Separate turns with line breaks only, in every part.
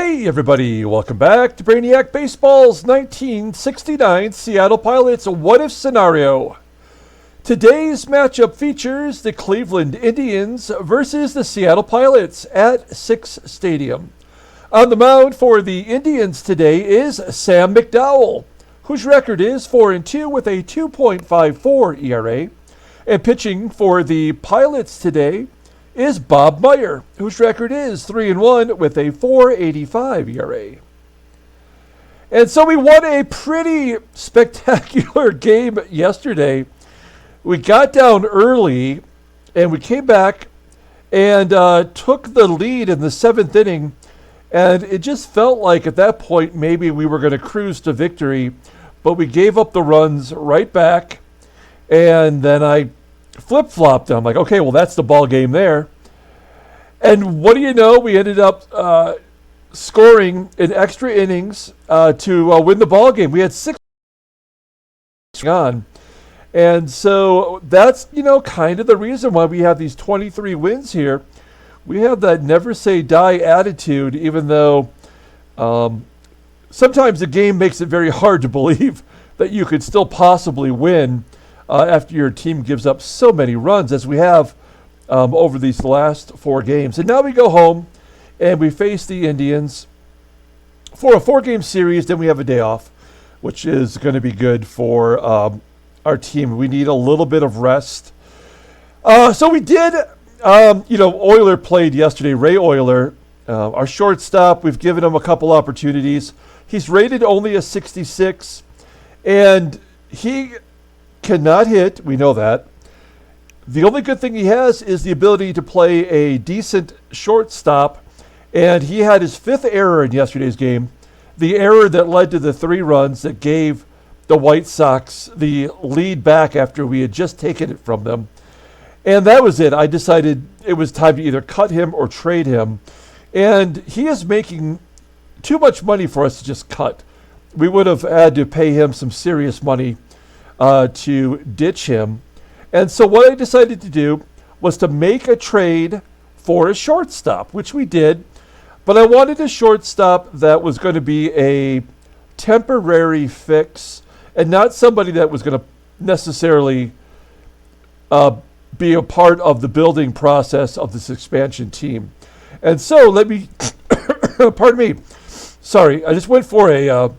Hey everybody, welcome back to Brainiac Baseball's 1969 Seattle Pilots What If scenario. Today's matchup features the Cleveland Indians versus the Seattle Pilots at Six Stadium. On the mound for the Indians today is Sam McDowell, whose record is 4-2 with a 2.54 ERA. And pitching for the Pilots today is Bob Meyer, whose record is 3-1 with a 4.85 ERA. And so we won a pretty spectacular game yesterday. We got down early, and we came back and took the lead in the seventh inning, and it just felt like at that point maybe we were going to cruise to victory, but we gave up the runs right back, and then I flip-flopped. I'm like, okay, well, that's the ball game there. And what do you know? We ended up scoring in extra innings to win the ball game. We had 6 on. And so that's, kind of the reason why we have these 23 wins here. We have that never say die attitude, even though sometimes the game makes it very hard to believe that you could still possibly win after your team gives up so many runs as we have over these last 4 games. And now we go home and we face the Indians for a 4-game series. Then we have a day off, which is going to be good for our team. We need a little bit of rest. So we did, Euler played yesterday, Ray Euler, our shortstop. We've given him a couple opportunities. He's rated only a 66, and he cannot hit. We know that. The only good thing he has is the ability to play a decent shortstop, and he had his 5th error in yesterday's game, the error that led to the 3 runs that gave the White Sox the lead back after we had just taken it from them. And that was it. I decided it was time to either cut him or trade him. And he is making too much money for us to just cut. We would have had to pay him some serious money to ditch him. And so what I decided to do was to make a trade for a shortstop, which we did. But I wanted a shortstop that was going to be a temporary fix and not somebody that was going to necessarily be a part of the building process of this expansion team. And so let me, pardon me, sorry, I just went for a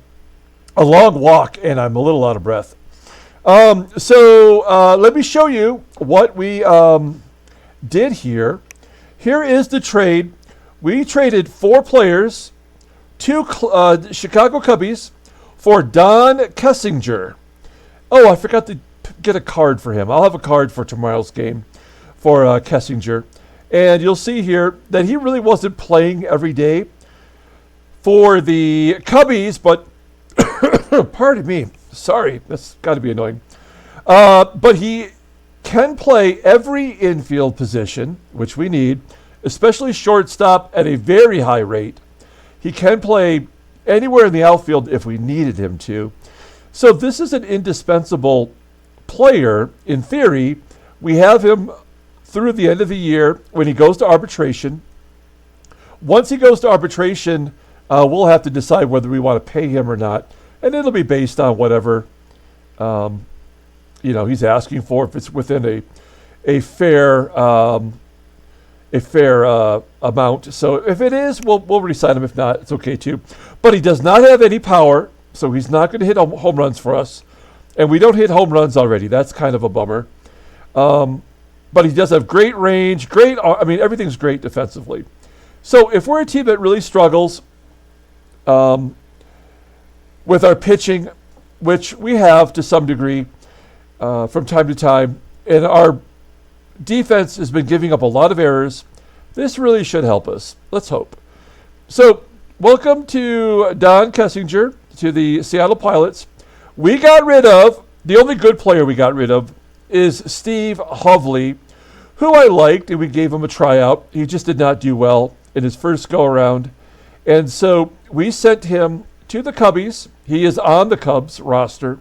long walk and I'm a little out of breath. So let me show you what we did here. Here is the trade. We traded 4 players, 2 Chicago Cubbies, for Don Kessinger. Oh, I forgot to get a card for him. I'll have a card for tomorrow's game for Kessinger. And you'll see here that he really wasn't playing every day for the Cubbies, but pardon me. Sorry, that's got to be annoying. But he can play every infield position, which we need, especially shortstop at a very high rate. He can play anywhere in the outfield if we needed him to. So this is an indispensable player. In theory, we have him through the end of the year when he goes to arbitration. Once he goes to arbitration, we'll have to decide whether we want to pay him or not. And it'll be based on whatever, he's asking for, if it's within a fair amount. So if it is, we'll re-sign him. If not, it's okay too. But he does not have any power, so he's not going to hit home runs for us. And we don't hit home runs already. That's kind of a bummer. But he does have great range, everything's great defensively. So if we're a team that really struggles with our pitching, which we have to some degree from time to time, and our defense has been giving up a lot of errors, this really should help us. Let's hope. So welcome to Don Kessinger, to the Seattle Pilots. We got rid of, the only good player we got rid of is Steve Hovley, who I liked, and we gave him a tryout. He just did not do well in his first go-around. And so we sent him to the Cubbies. He is on the Cubs roster,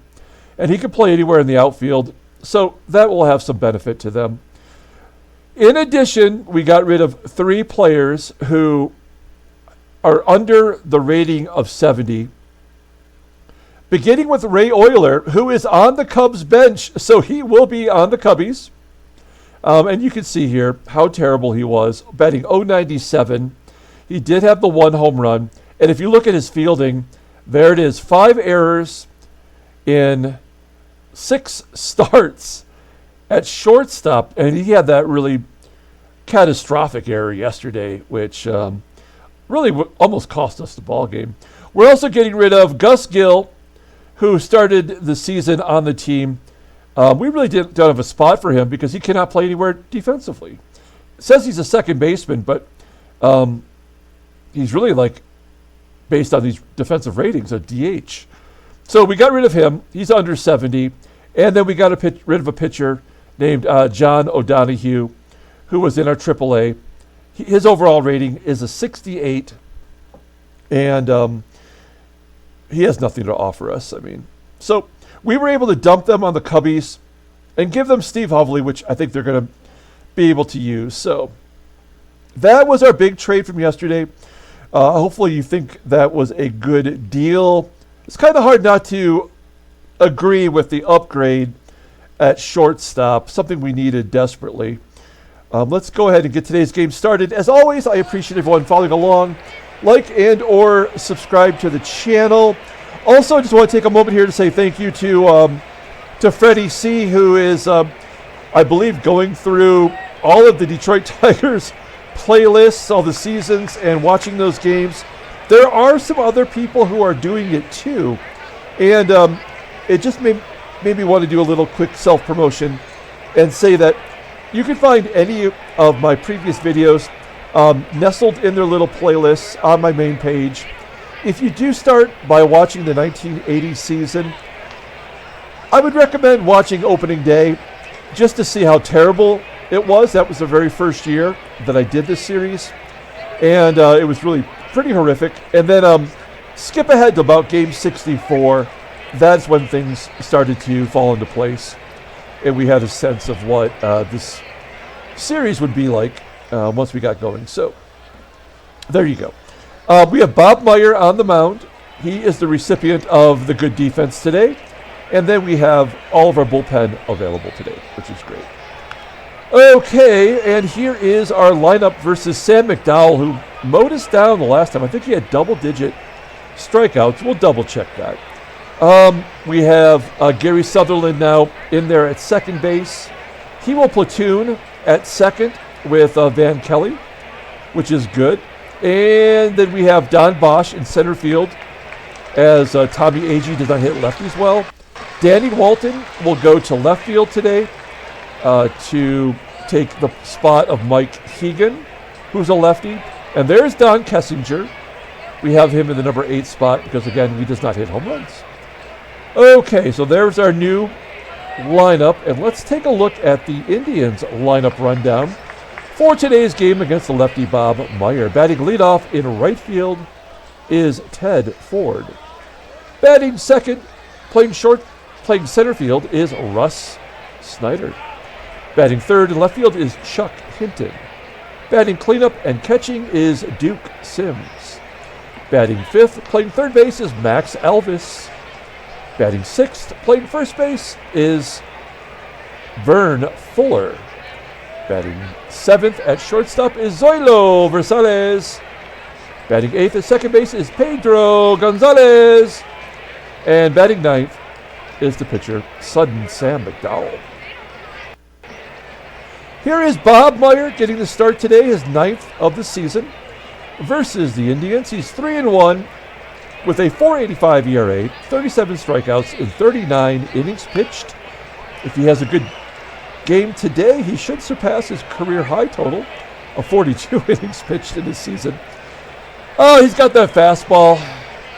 and he can play anywhere in the outfield. So that will have some benefit to them. In addition, we got rid of 3 players who are under the rating of 70. Beginning with Ray Oyler, who is on the Cubs bench, so he will be on the Cubbies. And you can see here how terrible he was, batting .097. He did have the 1 home run. And if you look at his fielding, there it is, 5 errors in 6 starts at shortstop. And he had that really catastrophic error yesterday, which really almost cost us the ball game. We're also getting rid of Gus Gill, who started the season on the team. We really don't have a spot for him because he cannot play anywhere defensively. It says he's a second baseman, but he's really like, based on these defensive ratings, a DH. So we got rid of him. He's under 70. And then we got rid of a pitcher named John O'Donohue, who was in our AAA. His overall rating is a 68. And he has nothing to offer us. I mean, so we were able to dump them on the Cubbies and give them Steve Hovley, which I think they're going to be able to use. So that was our big trade from yesterday. Hopefully you think that was a good deal. It's kind of hard not to agree with the upgrade at shortstop, something we needed desperately. Let's go ahead and get today's game started. As always, I appreciate everyone following along. Like and or subscribe to the channel. Also, I just want to take a moment here to say thank you to Freddie C., who is, I believe, going through all of the Detroit Tigers playlists, all the seasons, and watching those games. There are some other people who are doing it too. And it just made me want to do a little quick self-promotion and say that you can find any of my previous videos nestled in their little playlists on my main page. If you do start by watching the 1980 season, I would recommend watching opening day just to see how terrible it was. That was the very first year that I did this series, and it was really pretty horrific. And then skip ahead to about game 64. That's when things started to fall into place, and we had a sense of what this series would be like once we got going. So there you go. We have Bob Meyer on the mound. He is the recipient of the good defense today. And then we have all of our bullpen available today, which is great. Okay, and here is our lineup versus Sam McDowell, who mowed us down the last time. I think he had double-digit strikeouts. We'll double-check that. We have Gary Sutherland now in there at second base. He will platoon at second with Van Kelly, which is good. And then we have Don Bosch in center field, as Tommy Agee does not hit lefties well. Danny Walton will go to left field today to take the spot of Mike Hegan, who's a lefty. And there's Don Kessinger. We have him in the number 8 spot because, again, he does not hit home runs. Okay, so there's our new lineup. And let's take a look at the Indians lineup rundown for today's game against the lefty Bob Meyer. Batting leadoff in right field is Ted Ford. Batting second, playing center field is Russ Snyder. Batting third in left field is Chuck Hinton. Batting cleanup and catching is Duke Sims. Batting fifth, playing third base is Max Alvis. Batting sixth, playing first base is Vern Fuller. Batting seventh at shortstop is Zoilo Versalles. Batting eighth at second base is Pedro Gonzalez. And batting ninth is the pitcher, Sudden Sam McDowell. Here is Bob Meyer getting the start today, his ninth of the season, versus the Indians. He's 3-1 with a .485 ERA, 37 strikeouts in 39 innings pitched. If he has a good game today, he should surpass his career high total of 42 innings pitched in this season. Oh, he's got that fastball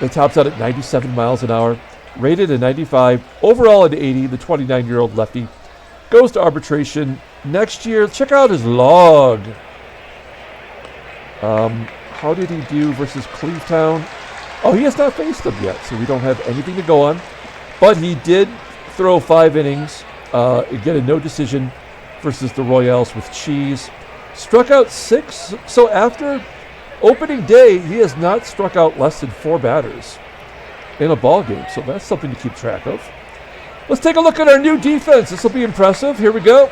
that tops out at 97 miles an hour, rated at 95, overall at 80. The 29-year-old lefty goes to arbitration next year. Check out his log. How did he do versus Clevetown? Oh, he has not faced them yet, so we don't have anything to go on. But he did throw 5 innings, get a no decision versus the Royals with Cheese. Struck out 6. So after Opening day, he has not struck out less than 4 batters in a ball game, so that's something to keep track of. Let's take a look at our new defense. This will be impressive. Here we go.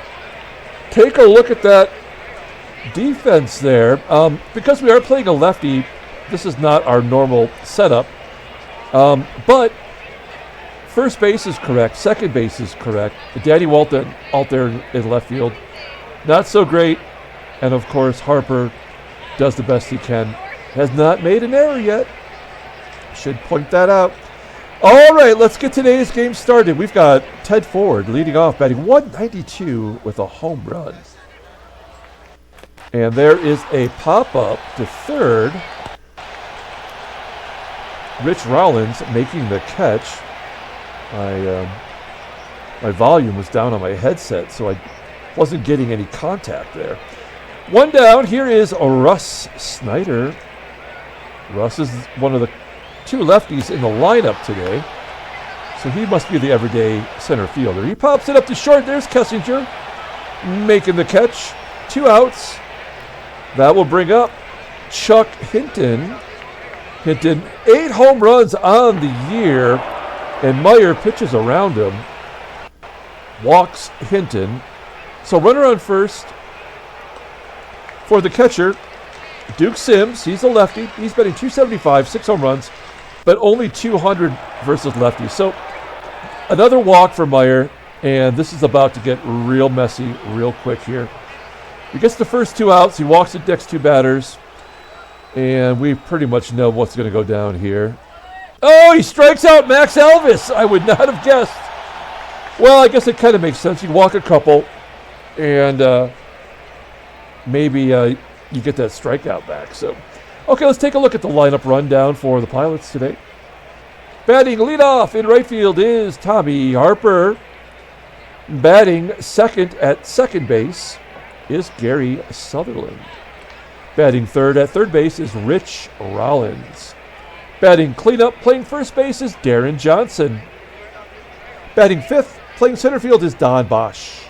Take a look at that defense there. Because we are playing a lefty, this is not our normal setup. But first base is correct. Second base is correct. Danny Walton out there in left field. Not so great. And, of course, Harper does the best he can. Has not made an error yet. Should point that out. All right, let's get today's game started. We've got Ted Ford leading off, batting 192 with a home run. And there is a pop-up to third. Rich Rollins making the catch. My volume was down on my headset, so I wasn't getting any contact there. One down. Here is Russ Snyder. Russ is one of the 2 lefties in the lineup today, so he must be the everyday center fielder. He pops it up to short. There's Kessinger making the catch. 2 outs. That will bring up Chuck Hinton. Hinton, 8 home runs on the year, and Meyer pitches around him. Walks Hinton. So runner on first for the catcher, Duke Sims. He's a lefty. He's batting .275, 6 home runs, but only 200 versus lefty. So another walk for Meyer, and this is about to get real messy real quick here. He gets the first 2 outs. He walks the next 2 batters, and we pretty much know what's going to go down here. Oh, he strikes out Max Alvis. I would not have guessed. Well, I guess it kind of makes sense. You walk a couple, and maybe you get that strikeout back. So, okay, let's take a look at the lineup rundown for the Pilots today. Batting leadoff in right field is Tommy Harper. Batting second at second base is Gary Sutherland. Batting third at third base is Rich Rollins. Batting cleanup, playing first base is Deron Johnson. Batting fifth, playing center field is Don Bosch.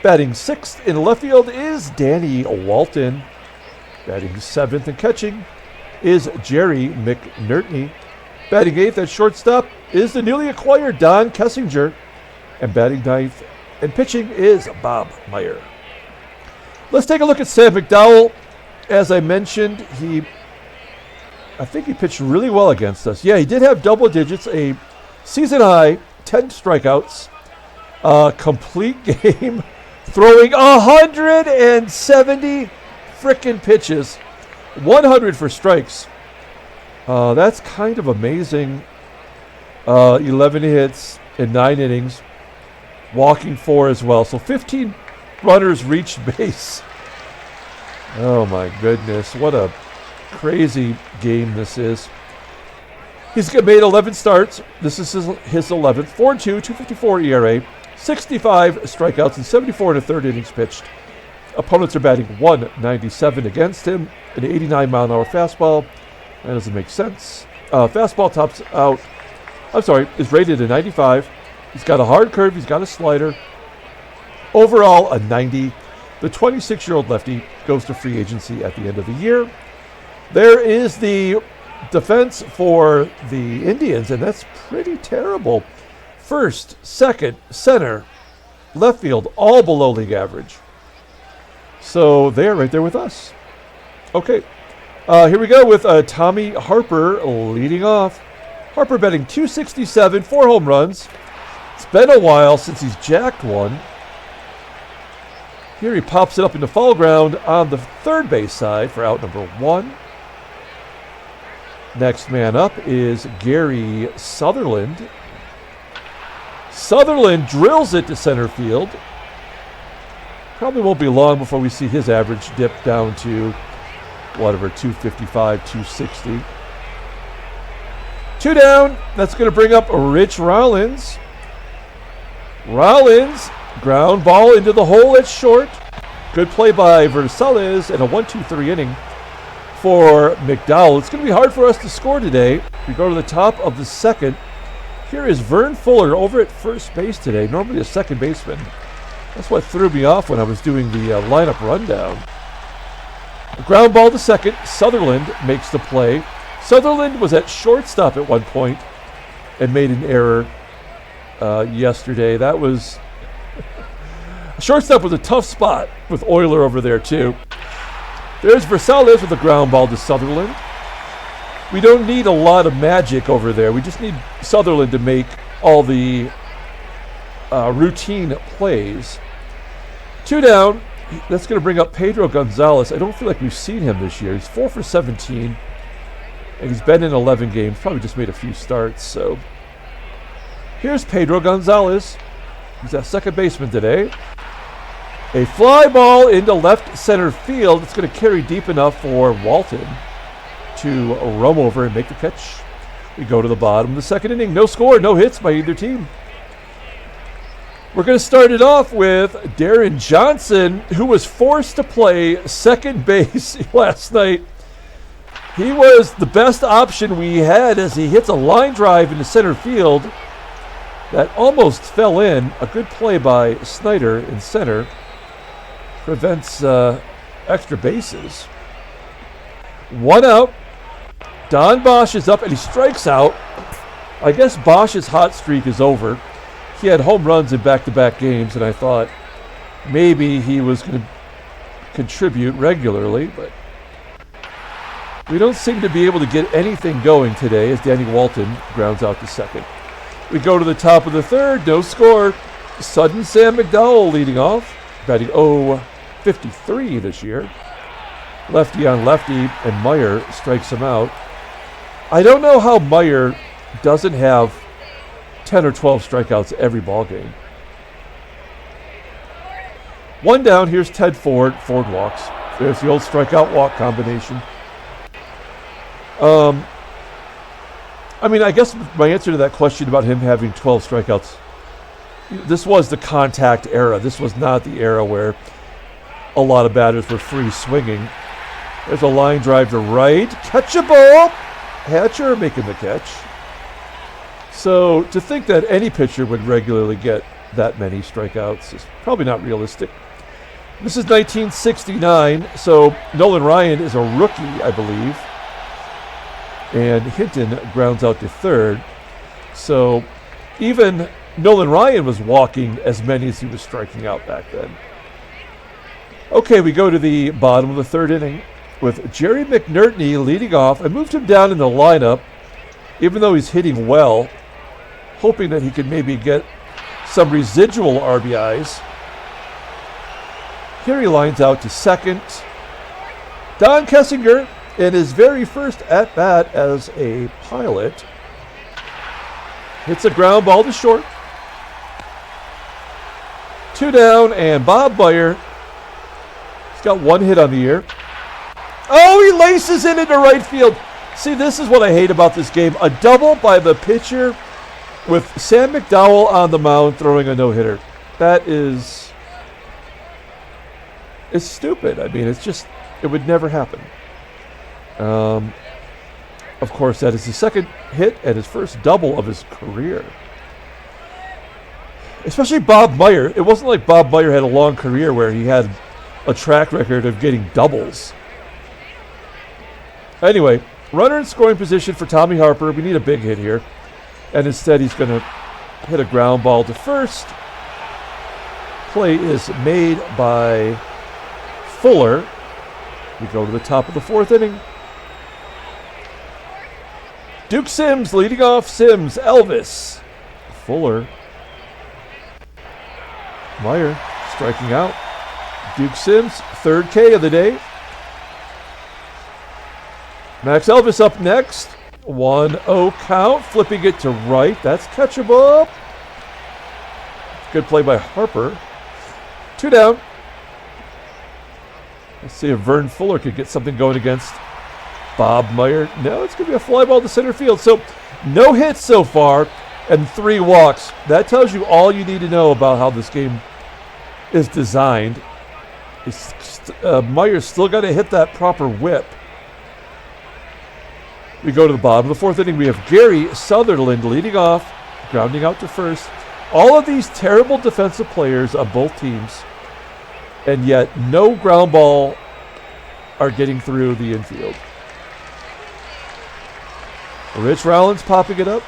Batting sixth in left field is Danny Walton. Batting seventh and catching is Jerry McNertney. Batting eighth at shortstop is the newly acquired Don Kessinger. And batting ninth and pitching is Bob Meyer. Let's take a look at Sam McDowell. As I mentioned, I think he pitched really well against us. Yeah, he did have double digits, a season high, 10 strikeouts, complete game, throwing 170 frickin' pitches, 100 for strikes. That's kind of amazing. 11 hits in 9 innings, walking 4 as well. So 15 runners reached base. Oh my goodness, what a crazy game this is. He's made 11 starts. This is his 11th. 4-2, 254 ERA, 65 strikeouts, and 74 and a third innings pitched. Opponents are batting 197 against him, an 89-mile-an-hour fastball. That doesn't make sense. Fastball tops out, is rated a 95. He's got a hard curve. He's got a slider. Overall, a 90. The 26-year-old lefty goes to free agency at the end of the year. There is the defense for the Indians, and that's pretty terrible. First, second, center, left field, all below league average. So they're right there with us. Okay, here we go with Tommy Harper leading off. Harper batting .267, 4 home runs. It's been a while since he's jacked one. Here he pops it up into foul ground on the third base side for out number 1. Next man up is Gary Sutherland. Sutherland drills it to center field. Probably won't be long before we see his average dip down to whatever, 255, 260. 2 down. That's going to bring up Rich Rollins. Rollins, ground ball into the hole at short. Good play by Versalles and a 1-2-3 inning for McDowell. It's going to be hard for us to score today. We go to the top of the second. Here is Vern Fuller over at first base today, normally a second baseman. That's what threw me off when I was doing the lineup rundown. Ground ball to second. Sutherland makes the play. Sutherland was at shortstop at one point and made an error yesterday. That was... Shortstop was a tough spot with Euler over there, too. There's Versalles with a ground ball to Sutherland. We don't need a lot of magic over there. We just need Sutherland to make all the routine plays. 2 down. That's going to bring up Pedro Gonzalez. I don't feel like we've seen him this year. He's 4 for 17, and he's been in 11 games. Probably just made a few starts. So here's Pedro Gonzalez. He's at second baseman today. A fly ball into left center field. It's going to carry deep enough for Walton to roam over and make the catch. We go to the bottom of the second inning. No score, no hits by either team. We're going to start it off with Deron Johnson, who was forced to play second base last night. He was the best option we had as he hits a line drive into center field that almost fell in. A good play by Snyder in center. Prevents extra bases. 1 out. Don Bosch is up and he strikes out. I guess Bosch's hot streak is over. He had home runs in back-to-back games, and I thought maybe he was going to contribute regularly, but we don't seem to be able to get anything going today as Danny Walton grounds out to second. We go to the top of the third, no score. Sudden Sam McDowell leading off, batting .053 this year. Lefty on lefty, and Meyer strikes him out. I don't know how Meyer doesn't have 10 or 12 strikeouts every ball game. 1 down, here's Ted Ford. Ford walks. There's the old strikeout-walk combination. I guess my answer to that question about him having 12 strikeouts, this was the contact era. This was not the era where a lot of batters were free swinging. There's a line drive to right. Catchable. Hatcher making the catch. So to think that any pitcher would regularly get that many strikeouts is probably not realistic. This is 1969, so Nolan Ryan is a rookie, I believe. And Hinton grounds out to third. So even Nolan Ryan was walking as many as he was striking out back then. Okay, we go to the bottom of the third inning with Jerry McNertney leading off. I moved him down in the lineup, even though he's hitting well, hoping that he could maybe get some residual RBIs. Here he lines out to second. Don Kessinger, in his very first at-bat as a Pilot, hits a ground ball to short. 2 down, and Bob Meyer, he's got 1 hit on the year. Oh, he laces it into right field. See, this is what I hate about this game. A double by the pitcher with Sam McDowell on the mound throwing a no-hitter. That is... it's stupid. It would never happen. Of course, that is his second hit and his first double of his career. Especially Bob Meyer. It wasn't like Bob Meyer had a long career where he had a track record of getting doubles. Anyway, runner in scoring position for Tommy Harper. We need a big hit here. And instead he's going to hit a ground ball to first. Play is made by Fuller. We go to the top of the fourth inning. Duke Sims leading off. Sims, Alvis, Fuller, Meyer striking out. Duke Sims, third K of the day. Max Alvis up next. 1-0 count, flipping it to right. That's catchable. Good play by Harper. 2 down. Let's see if Vern Fuller could get something going against Bob Meyer. No, it's going to be a fly ball to center field. So no hits so far and 3 walks. That tells you all you need to know about how this game is designed. Meyer's still got to hit that proper whip. We go to the bottom of the fourth inning. We have Gary Sutherland leading off, grounding out to first. All of these terrible defensive players on both teams, and yet no ground ball are getting through the infield. Rich Rollins popping it up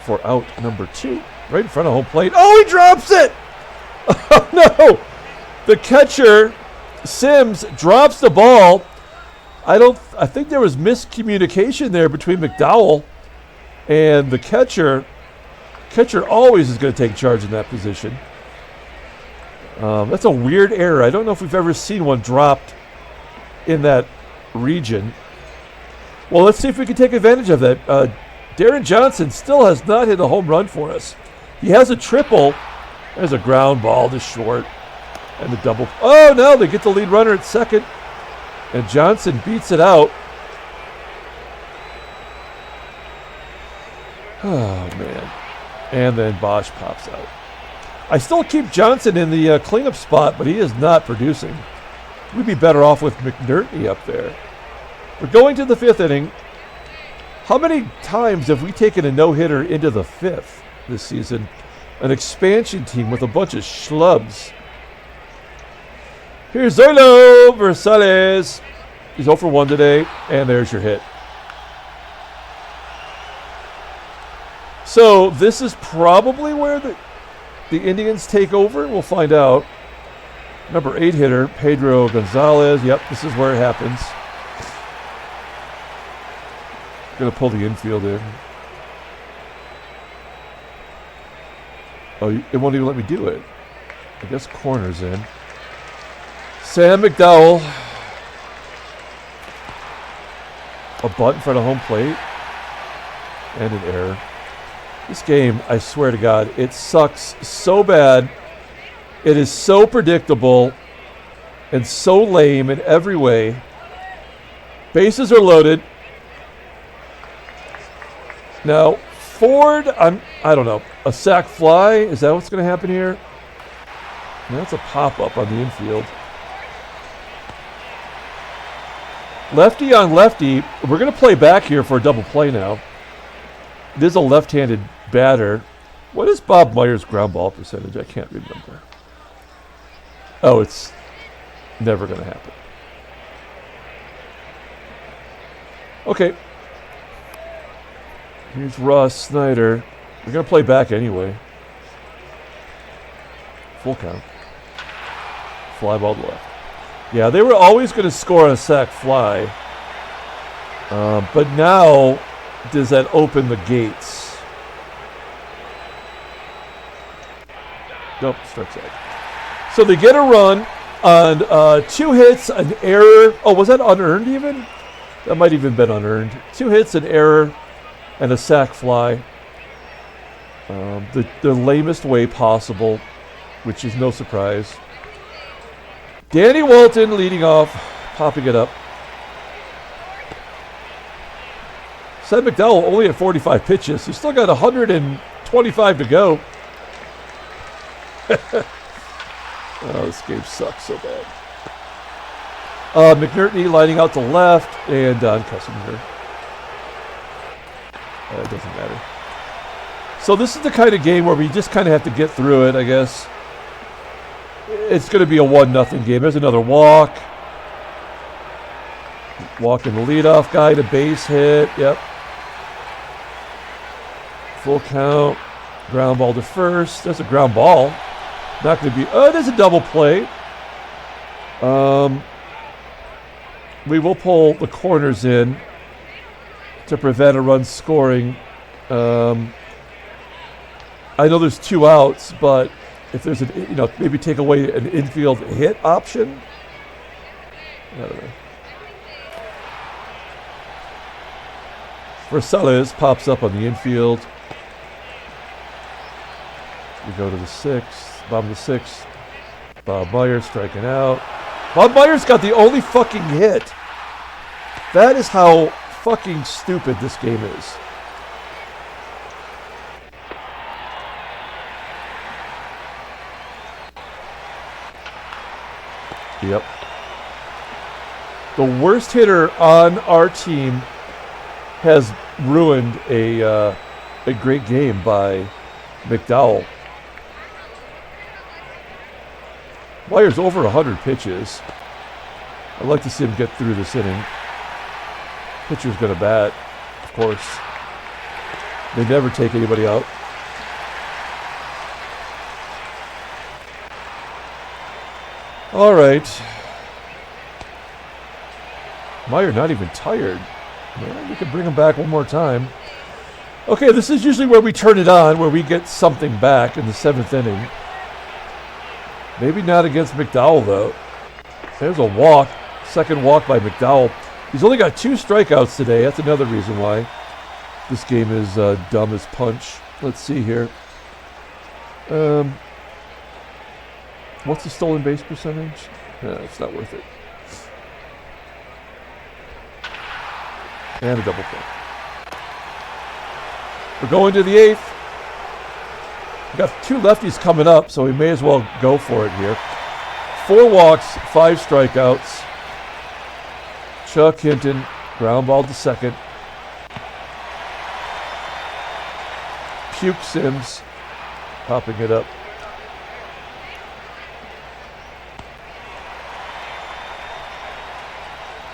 for out number 2. Right in front of home plate. Oh, he drops it! Oh, no! The catcher, Sims, drops the ball. I think there was miscommunication there between McDowell and the catcher. Catcher always is going to take charge in that position. That's a weird error. I don't know if we've ever seen one dropped in that region. Well, let's see if we can take advantage of that. Deron Johnson still has not hit a home run for us. He has a triple. There's a ground ball to short. And the double. Oh, no, they get the lead runner at second. And Johnson beats it out. Oh, man. And then Bosch pops out. I still keep Johnson in the cleanup spot, but he is not producing. We'd be better off with McNertney up there. We're going to the 5th inning. How many times have we taken a no-hitter into the 5th this season? An expansion team with a bunch of schlubs. Here's Zoilo, Versalles. He's 0 for 1 today, and there's your hit. So this is probably where the Indians take over. We'll find out. Number 8 hitter, Pedro Gonzalez. Yep, this is where it happens. Going to pull the infield in. Oh, it won't even let me do it. I guess corner's in. Sam McDowell. A bunt in front of home plate. And an error. This game, I swear to God, it sucks so bad. It is so predictable and so lame in every way. Bases are loaded. Now, Ford, I don't know, a sac fly? Is that what's going to happen here? No, that's a pop-up on the infield. Lefty on lefty. We're going to play back here for a double play now. It is a left-handed batter. What is Bob Meyer's ground ball percentage? I can't remember. Oh, it's never going to happen. Okay. Here's Russ, Snyder. We're going to play back anyway. Full count. Fly ball to left. Yeah, they were always going to score on a sac fly. But now, does that open the gates? Nope, strikes out. So they get a run on 2 hits, an error. Oh, was that unearned even? That might even been unearned. 2 hits, an error, and a sac fly. The lamest way possible, which is no surprise. Danny Walton leading off, popping it up. Said McDowell only at 45 pitches. He's still got 125 to go. Oh, this game sucks so bad. McNertney lining out to left, and Kessinger. It doesn't matter. So this is the kind of game where we just kind of have to get through it, I guess. It's going to be a 1-0 game. There's another walk. Walking the leadoff guy to base hit. Yep. Full count. Ground ball to first. That's a ground ball. Not going to be... Oh, there's a double play. We will pull the corners in to prevent a run scoring. I know there's 2 outs, but if there's maybe take away an infield hit option. I don't know. Versalles pops up on the infield. We go to the 6th. Bottom of the 6th. Bob Meyer striking out. Bob Meyer's got the only fucking hit. That is how fucking stupid this game is. Yep. The worst hitter on our team has ruined a great game by McDowell. Meyer's over 100 pitches. I'd like to see him get through this inning. Pitcher's going to bat, of course. They never take anybody out. All right. Meyer not even tired. Man, we can bring him back one more time. Okay, this is usually where we turn it on, where we get something back in the 7th inning. Maybe not against McDowell, though. There's a walk. Second walk by McDowell. He's only got 2 strikeouts today. That's another reason why this game is dumb as punch. Let's see here. What's the stolen base percentage? It's not worth it. And a double play. We're going to the 8th. We got 2 lefties coming up, so we may as well go for it here. 4 walks, 5 strikeouts. Chuck Hinton, ground ball to second. Puke Sims, popping it up.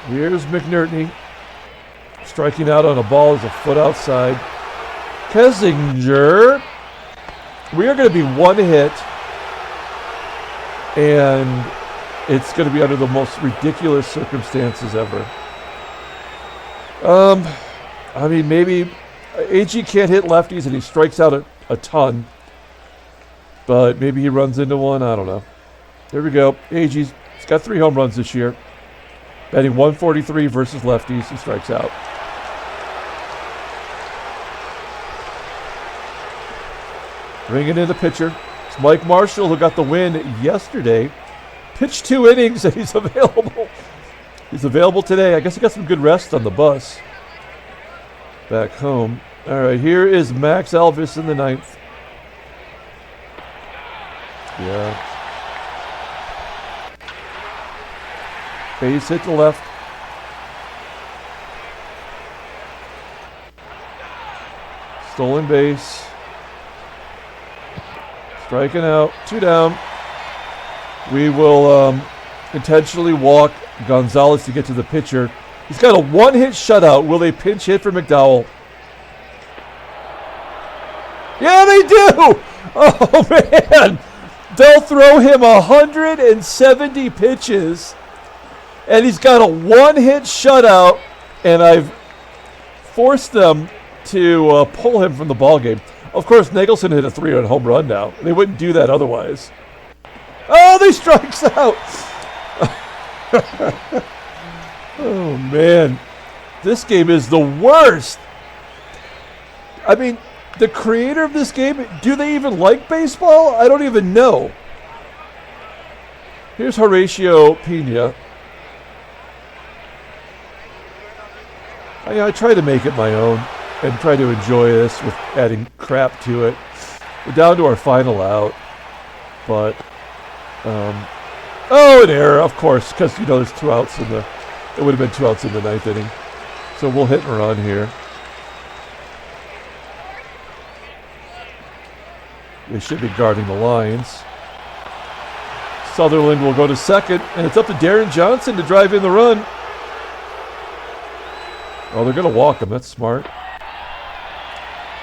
Here's McNertney, striking out on a ball as a foot outside. Kessinger. We are going to be 1 hit, and it's going to be under the most ridiculous circumstances ever. I mean, maybe AG can't hit lefties, and he strikes out a ton, but maybe he runs into one. I don't know. There we go. AG's got 3 home runs this year. Batting 143 versus lefties. He strikes out. Bringing in the pitcher. It's Mike Marshall, who got the win yesterday. Pitched 2 innings, and he's available. He's available today. I guess he got some good rest on the bus back home. All right, here is Max Alvis in the 9th. Yeah. Base hit to left. Stolen base. Striking out. 2 down. We will intentionally walk Gonzalez to get to the pitcher. He's got a 1-hit shutout. Will they pinch hit for McDowell? Yeah, they do! Oh, man! They'll throw him 170 pitches. And he's got a 1-hit shutout, and I've forced them to pull him from the ballgame. Of course, Nagelson hit a 3-run home run now. They wouldn't do that otherwise. Oh, they strikes out! Oh, man. This game is the worst. I mean, the creator of this game, do they even like baseball? I don't even know. Here's Horatio Pena. I try to make it my own and try to enjoy this with adding crap to it. We're down to our final out, but an error, of course, because there's 2 outs it would have been 2 outs in the 9th inning. So we'll hit and run here. They should be guarding the lines. Sutherland will go to second, and it's up to Deron Johnson to drive in the run. Oh, they're going to walk him. That's smart.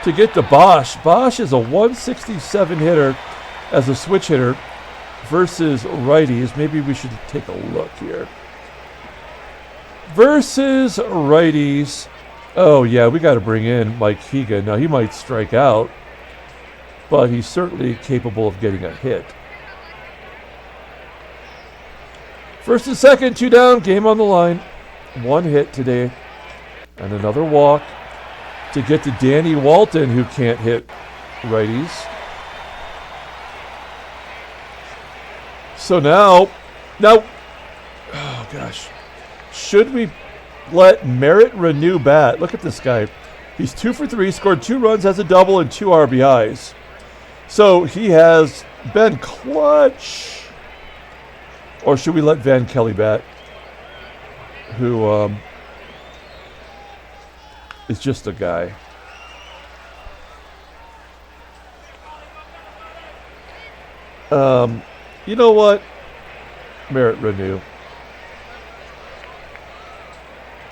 To get to Bosch. Bosch is a 167 hitter as a switch hitter versus righties. Maybe we should take a look here. Versus righties. Oh, yeah, we got to bring in Mike Keegan. Now, he might strike out, but he's certainly capable of getting a hit. First and second, 2 down, game on the line. 1 hit today. And another walk to get to Danny Walton, who can't hit righties. So now, oh gosh, should we let Merritt Renew bat? Look at this guy. He's 2 for 3, scored 2 runs, has a double, and 2 RBIs. So he has been clutch. Or should we let Van Kelly bat, who is just a guy? You know what? Merritt Renew.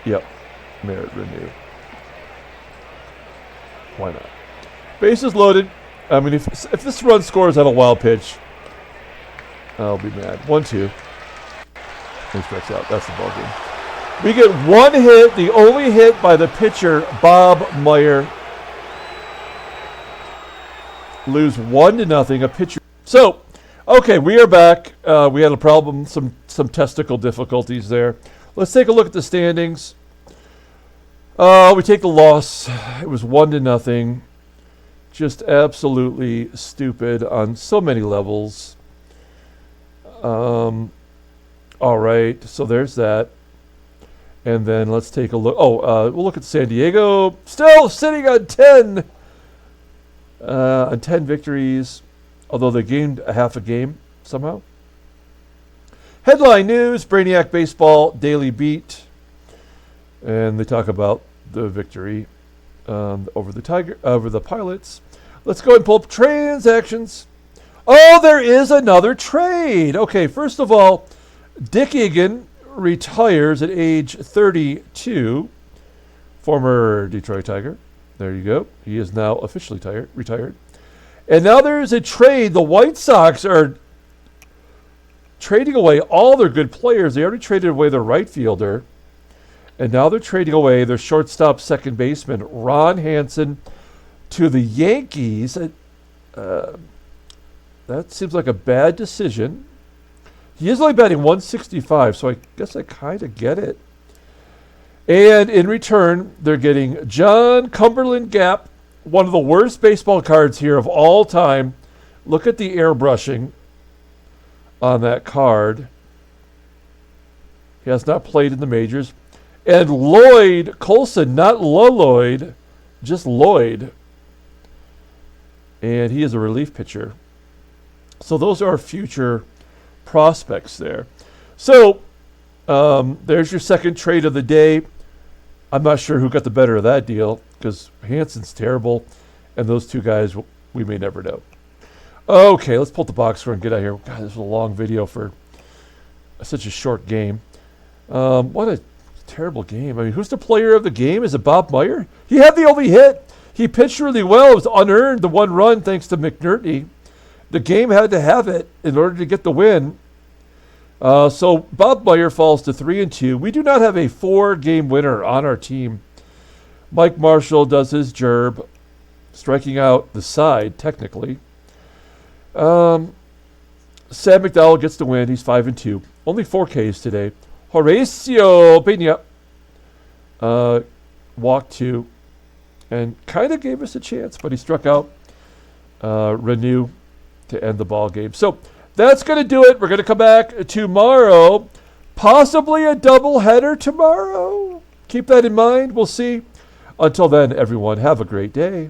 Yep. Merit renew. Why not? Bases loaded. I mean, if this run scores on a wild pitch, I'll be mad. 1-2. He strikes out. That's the ball game. We get one hit, the only hit by the pitcher, Bob Meyer. Lose 1-0. A pitcher. So, okay, we are back. We had a problem, some testicle difficulties there. Let's take a look at the standings. We take the loss. It was 1-0. Just absolutely stupid on so many levels. All right, so there's that. And then let's take a look. We'll look at San Diego. Still sitting on 10. On 10 victories, although they gained a half a game somehow. Headline news, Brainiac Baseball Daily Beat. And they talk about the victory over the Pilots. Let's go and pull up transactions. Oh, there is another trade. Okay, first of all, Dick Egan retires at age 32. Former Detroit Tiger. There you go. He is now officially retired. And now there's a trade. The White Sox are trading away all their good players. They already traded away their right fielder. And now they're trading away their shortstop second baseman, Ron Hansen, to the Yankees. That seems like a bad decision. He is only batting 165, so I guess I kind of get it. And in return, they're getting John Cumberland Gap, one of the worst baseball cards here of all time. Look at the airbrushing on that card. He has not played in the majors. And Lloyd Colson, not Lloyd, just Lloyd. And he is a relief pitcher. So those are future prospects there. So there's your second trade of the day. I'm not sure who got the better of that deal because Hansen's terrible, and those two guys we may never know. Okay, let's pull up the box score and get out of here. God, this was a long video for such a short game. What a terrible game. I mean, who's the player of the game? Is it Bob Meyer? He had the only hit. He pitched really well. It was unearned, the one run, thanks to McNertney. The game had to have it in order to get the win. So Bob Meyer falls to 3-2. We do not have a 4-game winner on our team. Mike Marshall does his job, striking out the side, technically. Sam McDowell gets the win. He's 5-2. Only 4 Ks today. Horacio Pena walked 2 and kind of gave us a chance, but he struck out Renew to end the ball game. So that's going to do it. We're going to come back tomorrow. Possibly a doubleheader tomorrow. Keep that in mind. We'll see. Until then, everyone, have a great day.